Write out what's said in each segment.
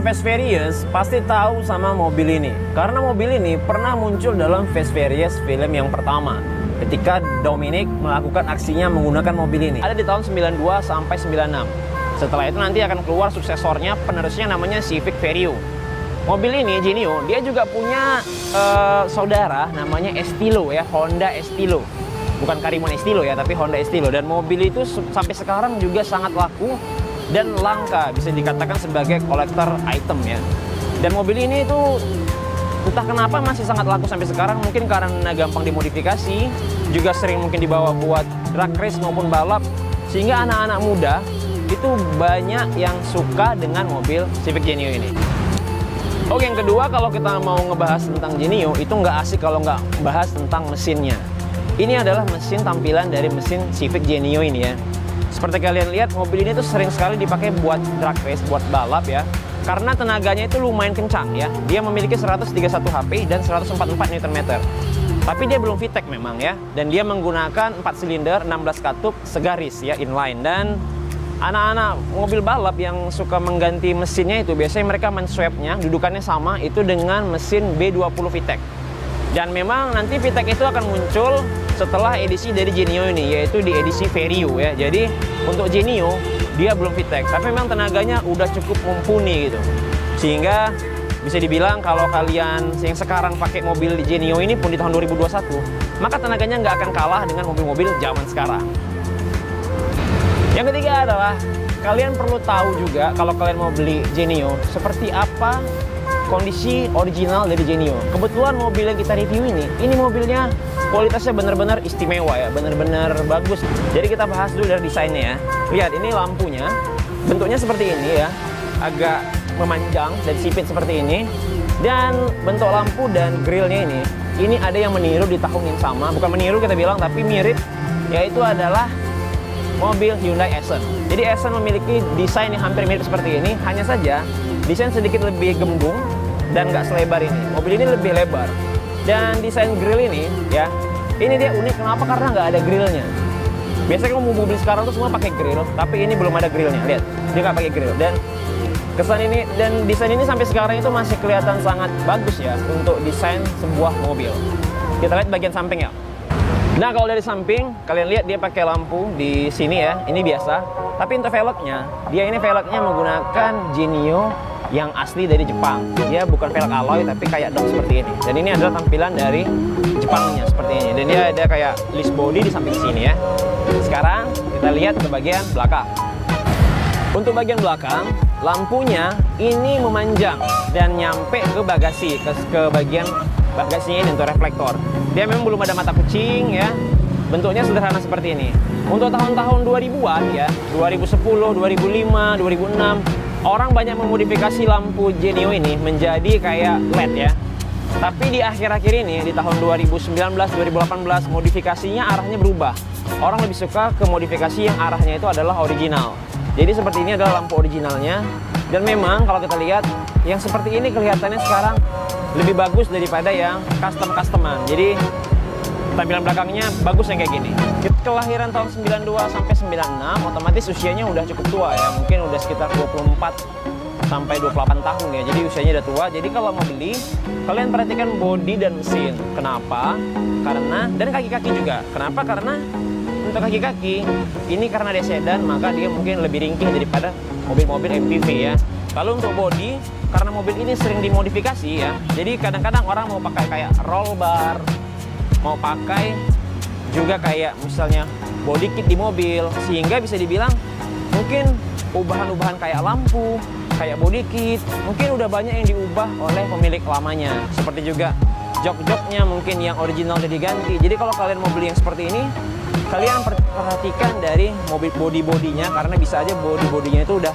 Sobat Fast Furious pasti tahu sama mobil ini, karena mobil ini pernah muncul dalam Fast Furious film yang pertama ketika Dominic melakukan aksinya menggunakan mobil ini. Ada di tahun 92 sampai 96. Setelah itu nanti akan keluar suksesornya, penerusnya namanya Civic Vario. Mobil ini, Genio, dia juga punya saudara namanya Estilo ya, Honda Estilo. Bukan Karimun Estilo ya, tapi Honda Estilo. Dan mobil itu sampai sekarang juga sangat laku dan langka, bisa dikatakan sebagai kolektor item ya. Dan mobil ini itu entah kenapa masih sangat laku sampai sekarang, mungkin karena gampang dimodifikasi, juga sering mungkin dibawa buat drag race maupun balap, sehingga anak-anak muda itu banyak yang suka dengan mobil Civic Genio ini. Oke, yang kedua, kalau kita mau ngebahas tentang Genio, itu nggak asik kalau nggak bahas tentang mesinnya. Ini adalah mesin tampilan dari mesin Civic Genio ini ya. Seperti kalian lihat, mobil ini tuh sering sekali dipakai buat drag race, buat balap ya. Karena tenaganya itu lumayan kencang ya. Dia memiliki 131 HP dan 144 Nm. Tapi dia belum VTEC memang ya. Dan dia menggunakan 4 silinder, 16 katup, segaris ya, inline. Dan anak-anak mobil balap yang suka mengganti mesinnya itu biasanya mereka men-swap-nya, dudukannya sama itu dengan mesin B20 VTEC. Dan memang nanti VTEC itu akan muncul setelah edisi dari Genio ini, yaitu di edisi Vario ya. Jadi untuk Genio dia belum VTEC, tapi memang tenaganya udah cukup mumpuni gitu. Sehingga bisa dibilang kalau kalian yang sekarang pakai mobil Genio ini pun di tahun 2021, maka tenaganya nggak akan kalah dengan mobil-mobil zaman sekarang. Yang ketiga adalah kalian perlu tahu juga kalau kalian mau beli Genio seperti apa kondisi original dari Genio. Kebetulan mobil yang kita review ini mobilnya kualitasnya benar-benar istimewa ya, benar-benar bagus. Jadi kita bahas dulu dari desainnya ya. Lihat, ini lampunya bentuknya seperti ini ya, agak memanjang dan sipit seperti ini. Dan bentuk lampu dan grillnya ini ada yang meniru di tahun yang sama, bukan meniru kita bilang, tapi mirip, yaitu adalah mobil Hyundai Accent. Jadi Accent memiliki desain yang hampir mirip seperti ini, hanya saja desain sedikit lebih gembung dan nggak selebar ini. Mobil ini lebih lebar. Dan desain grill ini ya, ini dia unik. Kenapa? Karena nggak ada grillnya. Biasanya kalau mobil sekarang tuh semua pakai grill, tapi ini belum ada grillnya. Lihat, dia nggak pakai grill. Dan kesan ini dan desain ini sampai sekarang itu masih kelihatan sangat bagus ya untuk desain sebuah mobil. Kita lihat bagian samping ya. Nah, kalau dari samping kalian lihat dia pakai lampu di sini ya, ini biasa. Tapi untuk velgnya, dia ini velgnya menggunakan Genio yang asli dari Jepang. Dia bukan velg alloy tapi kayak dot seperti ini. Dan ini adalah tampilan dari Jepangnya seperti ini. Dan dia ada kayak list body di samping sini ya. Sekarang kita lihat ke bagian belakang. Untuk bagian belakang, lampunya ini memanjang dan nyampe ke bagasi, ke bagian bagasinya ini untuk reflektor. Dia memang belum ada mata kucing ya. Bentuknya sederhana seperti ini. Untuk tahun-tahun 2000-an ya, 2010, 2005, 2006, orang banyak memodifikasi lampu Genio ini menjadi kayak LED ya. Tapi di akhir-akhir ini, di tahun 2019, 2018, modifikasinya arahnya berubah. Orang lebih suka ke modifikasi yang arahnya itu adalah original. Jadi seperti ini adalah lampu originalnya. Dan memang kalau kita lihat, yang seperti ini kelihatannya sekarang lebih bagus daripada yang custom-customan. Jadi tampilan belakangnya bagus yang kayak gini. Kelahiran tahun 92 sampai 96, otomatis usianya udah cukup tua ya. Mungkin udah sekitar 24 sampai 28 tahun ya. Jadi usianya udah tua. Jadi kalau mau beli, kalian perhatikan bodi dan mesin. Kenapa? Karena, dan kaki-kaki juga. Kenapa? Karena untuk kaki-kaki, ini karena dia sedan, maka dia mungkin lebih ringkih daripada mobil-mobil MPV ya. Kalau untuk bodi, karena mobil ini sering dimodifikasi ya, jadi kadang-kadang orang mau pakai kayak roll bar, mau pakai juga kayak misalnya body kit di mobil, sehingga bisa dibilang mungkin ubahan-ubahan kayak lampu, kayak body kit, mungkin udah banyak yang diubah oleh pemilik lamanya. Seperti juga jok-joknya mungkin yang original udah diganti. Jadi kalau kalian mau beli yang seperti ini, kalian perhatikan dari mobil body-bodinya, karena bisa aja body-bodinya itu udah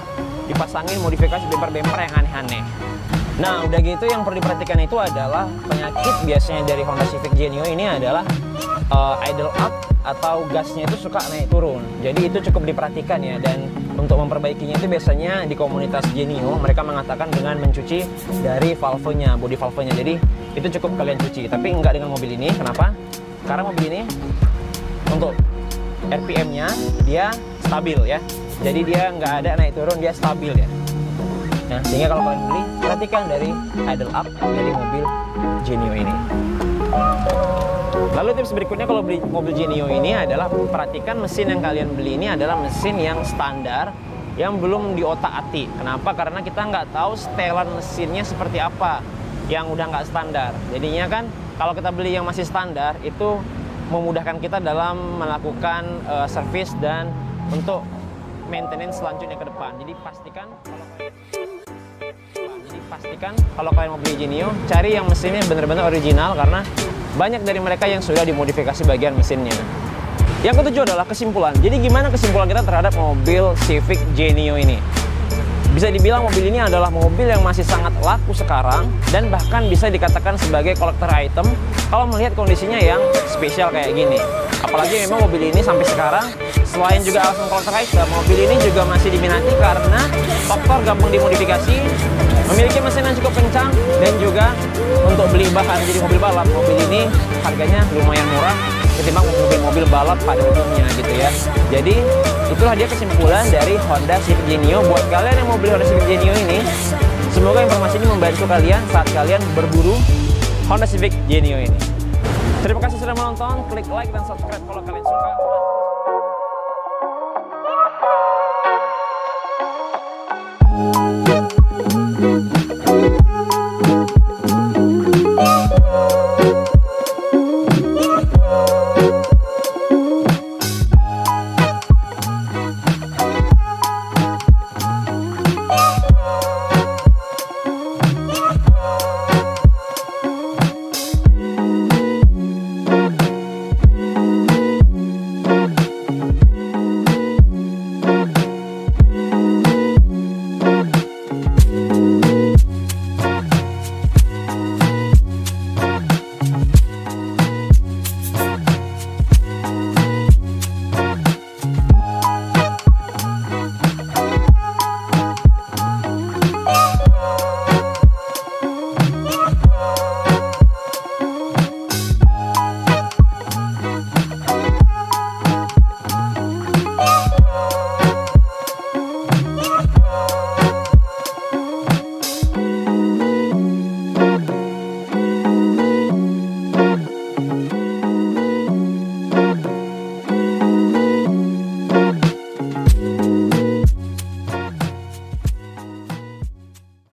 dipasangin modifikasi bemper-bemper yang aneh-aneh. Nah, udah gitu yang perlu diperhatikan itu adalah penyakit biasanya dari Honda Civic Genio ini adalah idle up atau gasnya itu suka naik turun. Jadi itu cukup diperhatikan ya, dan untuk memperbaikinya itu biasanya di komunitas Genio mereka mengatakan dengan mencuci dari valvenya, body valvenya. Jadi itu cukup kalian cuci, tapi enggak dengan mobil ini. Kenapa? Karena mobil ini untuk RPM-nya dia stabil ya. Jadi dia nggak ada naik turun, dia stabil ya. Nah Nah, sehingga kalau kalian beli, perhatikan dari idle up dari mobil Genio ini. Lalu tips berikutnya kalau beli mobil Genio ini adalah perhatikan mesin yang kalian beli ini adalah mesin yang standar, yang belum diotak-atik. Kenapa? Karena kita nggak tahu setelan mesinnya seperti apa yang udah nggak standar. Jadinya kan kalau kita beli yang masih standar itu memudahkan kita dalam melakukan servis dan untuk maintenance selanjutnya ke depan. Jadi pastikan kalau kalian mau beli Genio, cari yang mesinnya benar-benar original karena banyak dari mereka yang sudah dimodifikasi bagian mesinnya. Yang ketujuh adalah kesimpulan. Jadi gimana kesimpulan kita terhadap mobil Civic Genio ini? Bisa dibilang mobil ini adalah mobil yang masih sangat laku sekarang dan bahkan bisa dikatakan sebagai collector item kalau melihat kondisinya yang spesial kayak gini. Apalagi memang mobil ini sampai sekarang selain juga alasan collector item, mobil ini juga masih diminati karena faktor gampang dimodifikasi, memiliki mesin yang cukup kencang, dan juga untuk beli bahan jadi mobil balap, mobil ini harganya lumayan murah ketimbang mobil-mobil balap pada umumnya gitu ya. Jadi itulah dia kesimpulan dari Honda Civic Genio. Buat kalian yang mau beli Honda Civic Genio ini, semoga informasi ini membantu kalian saat kalian berburu Honda Civic Genio ini. Terima kasih sudah menonton, klik like dan subscribe kalau kalian suka.